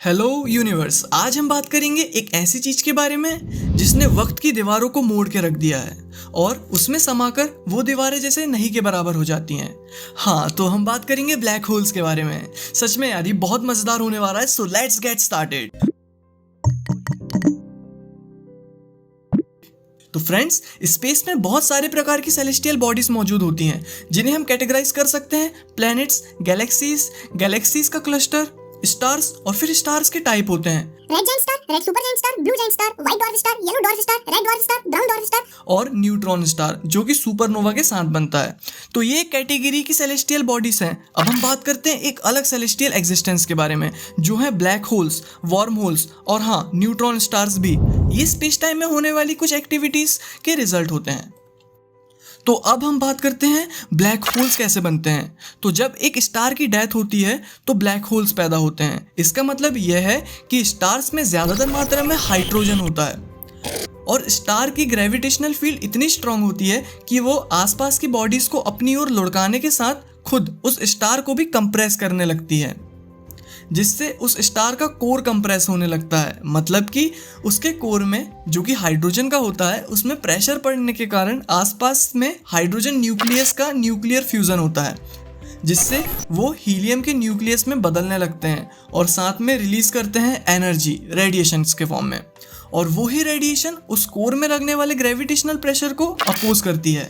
Hello universe. आज हम बात करेंगे एक ऐसी चीज के बारे में जिसने वक्त की दीवारों को मोड़ के रख दिया है और उसमें समाकर वो दीवारें जैसे नहीं के बराबर हो जाती हैं। हाँ, तो हम बात करेंगे ब्लैक होल्स के बारे में। सच में यार, ये बहुत मजेदार होने वाला है। So let's get started. तो फ्रेंड्स, स्पेस में बहुत सारे प्रकार की सेलेस्टियल बॉडीज मौजूद होती हैं जिन्हें हम कैटेगराइज कर सकते हैं प्लैनेट्स, गैलेक्सीज, गैलेक्सीज का क्लस्टर, स्टार्स और फिर स्टार्स के टाइप होते हैं red giant star, red super giant star, blue giant star, white dwarf star, yellow dwarf star, red dwarf star, brown dwarf star और न्यूट्रॉन स्टार जो कि supernova के साथ बनता है। तो ये एक कैटेगरी की सेलेस्टियल बॉडीज हैं। अब हम बात करते हैं एक अलग सेलेस्टियल एग्जिस्टेंस के बारे में जो है ब्लैक होल्स, वार्म होल्स और हाँ, न्यूट्रॉन स्टार्स भी। ये स्पेस टाइम में होने वाली कुछ एक्टिविटीज के रिजल्ट होते हैं। तो अब हम बात करते हैं ब्लैक होल्स कैसे बनते हैं। तो जब एक स्टार की डेथ होती है तो ब्लैक होल्स पैदा होते हैं। इसका मतलब यह है कि स्टार्स में ज्यादातर मात्रा में हाइड्रोजन होता है और स्टार की ग्रेविटेशनल फील्ड इतनी स्ट्रांग होती है कि वो आसपास की बॉडीज को अपनी ओर लुढ़काने के साथ खुद उस स्टार को भी कंप्रेस करने लगती है, जिससे उस स्टार का कोर कंप्रेस होने लगता है। मतलब कि उसके कोर में जो कि हाइड्रोजन का होता है, उसमें प्रेशर पड़ने के कारण आसपास में हाइड्रोजन न्यूक्लियस का न्यूक्लियर फ्यूजन होता है, जिससे वो हीलियम के न्यूक्लियस में बदलने लगते हैं और साथ में रिलीज करते हैं एनर्जी रेडिएशंस के फॉर्म में। और वही रेडिएशन उस कोर में लगने वाले ग्रेविटेशनल प्रेशर को अपोज करती है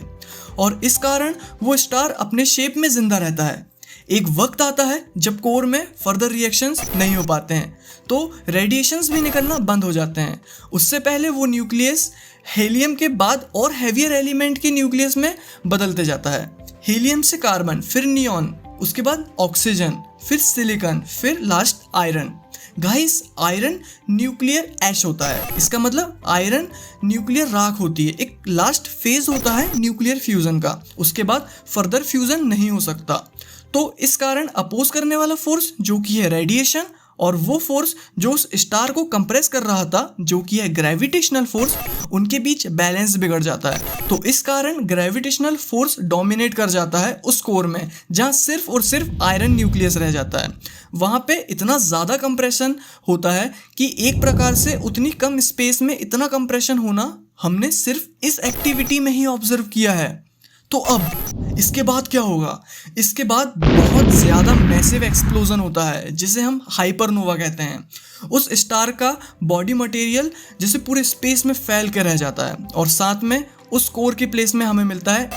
और इस कारण वो स्टार अपने शेप में जिंदा रहता है। एक वक्त आता है जब कोर में फर्दर रिएक्शंस नहीं हो पाते हैं तो रेडिएशंस भी निकलना बंद हो जाते हैं। उससे पहले वो न्यूक्लियस हीलियम के बाद और हैवियर एलिमेंट के न्यूक्लियस में बदलते जाता है। हीलियम से कार्बन, फिर नियॉन, उसके बाद ऑक्सीजन, फिर सिलिकॉन, फिर last iron. Guys, iron nuclear ash होता है। इसका मतलब आयरन न्यूक्लियर राख होती है। एक लास्ट फेज होता है न्यूक्लियर फ्यूजन का, उसके बाद फर्दर फ्यूजन नहीं हो सकता। तो इस कारण अपोज करने वाला फोर्स जो कि है रेडिएशन और वो फोर्स जो उस स्टार को कंप्रेस कर रहा था जो कि है ग्रेविटेशनल फोर्स, उनके बीच बैलेंस बिगड़ जाता है। तो इस कारण ग्रेविटेशनल फोर्स डोमिनेट कर जाता है उस कोर में जहां सिर्फ और सिर्फ आयरन न्यूक्लियस रह जाता है। वहां पे इतना ज़्यादा कंप्रेशन होता है कि एक प्रकार से उतनी कम स्पेस में इतना कंप्रेशन होना हमने सिर्फ इस एक्टिविटी में ही ऑब्जर्व किया है। तो अब इसके बाद क्या होगा? इसके बाद बहुत ज़्यादा मैसिव एक्सप्लोजन होता है जिसे हम हाइपरनोवा कहते हैं। उस स्टार का बॉडी मटेरियल जैसे पूरे स्पेस में फैल के रह जाता है और साथ में उस कोर की प्लेस में हमें मिलता है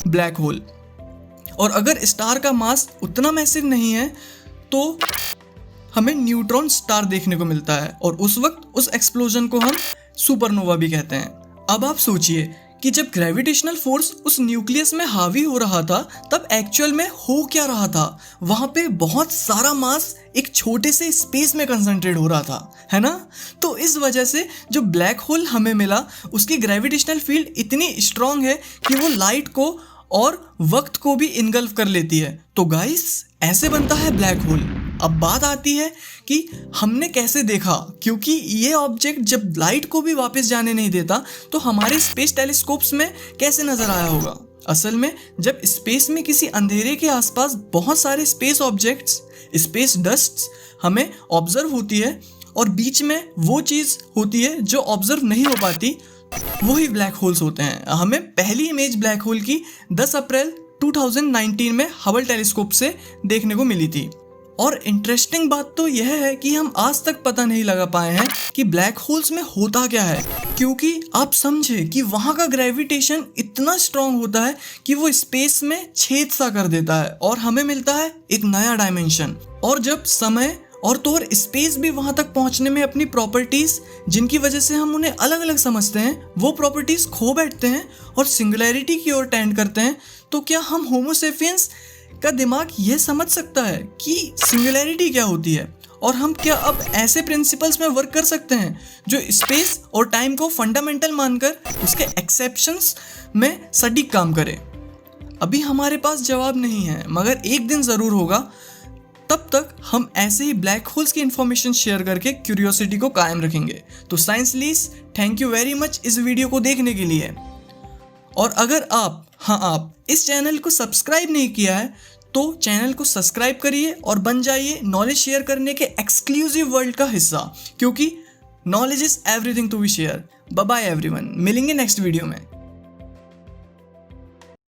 ब्लैक होल। और अगर स्टार का मास उतना मैसिव नहीं है तो हमें न्यूट्रॉन स्टार देखने को मिलता है और उस वक्त उस एक्सप्लोजन को हम सुपरनोवा भी कहते हैं। अब आप सोचिए कि जब ग्रेविटेशनल फोर्स उस न्यूक्लियस में हावी हो रहा था तब एक्चुअल में हो क्या रहा था? वहां पे बहुत सारा मास एक छोटे से स्पेस में कंसंट्रेट हो रहा था, है ना? तो इस वजह से जो ब्लैक होल हमें मिला उसकी ग्रेविटेशनल फील्ड इतनी स्ट्रांग है कि वो लाइट को और वक्त को भी इनगल्फ कर लेती है। तो गाइस, ऐसे बनता है ब्लैक होल। अब बात आती है कि हमने कैसे देखा, क्योंकि ये ऑब्जेक्ट जब लाइट को भी वापस जाने नहीं देता तो हमारे स्पेस टेलीस्कोप्स में कैसे नजर आया होगा? असल में जब स्पेस में किसी अंधेरे के आसपास बहुत सारे स्पेस ऑब्जेक्ट्स, स्पेस डस्ट्स हमें ऑब्जर्व होती है और बीच में वो चीज़ होती है जो ऑब्जर्व नहीं हो पाती, वही ब्लैक होल्स होते हैं। हमें पहली इमेज ब्लैक होल की 10 अप्रैल 2019 में हबल टेलीस्कोप से देखने को मिली थी। और इंटरेस्टिंग बात तो यह है कि हम आज तक पता नहीं लगा पाए हैं कि ब्लैक होल्स में होता क्या है, क्योंकि आप समझे कि वहाँ का ग्रेविटेशन इतना स्ट्रांग होता है कि वो स्पेस में छेद सा कर देता है और हमें मिलता है एक नया डायमेंशन। और जब समय और तो और स्पेस भी वहाँ तक पहुँचने में अपनी प्रॉपर्टीज जिनकी वजह से हम उन्हें अलग अलग समझते हैं, वो प्रॉपर्टीज खो बैठते हैं और सिंगुलैरिटी की ओर टेंड करते हैं, तो क्या हम होमोसेपियंस का दिमाग ये समझ सकता है कि सिंगुलैरिटी क्या होती है और हम क्या अब ऐसे प्रिंसिपल्स में वर्क कर सकते हैं जो स्पेस और टाइम को फंडामेंटल मानकर उसके एक्सेप्शंस में सटीक काम करे? अभी हमारे पास जवाब नहीं है, मगर एक दिन ज़रूर होगा। तब तक हम ऐसे ही ब्लैक होल्स की इंफॉर्मेशन शेयर करके क्यूरियोसिटी को कायम रखेंगे। तो science lease, thank you very much इस वीडियो को देखने के लिए। और अगर आप इस चैनल को सब्सक्राइब नहीं किया है तो चैनल को सब्सक्राइब करिए और बन जाइए नॉलेज शेयर करने के एक्सक्लूसिव वर्ल्ड का हिस्सा, क्योंकि knowledge is everything to be share. Bye bye everyone, मिलेंगे नेक्स्ट वीडियो में।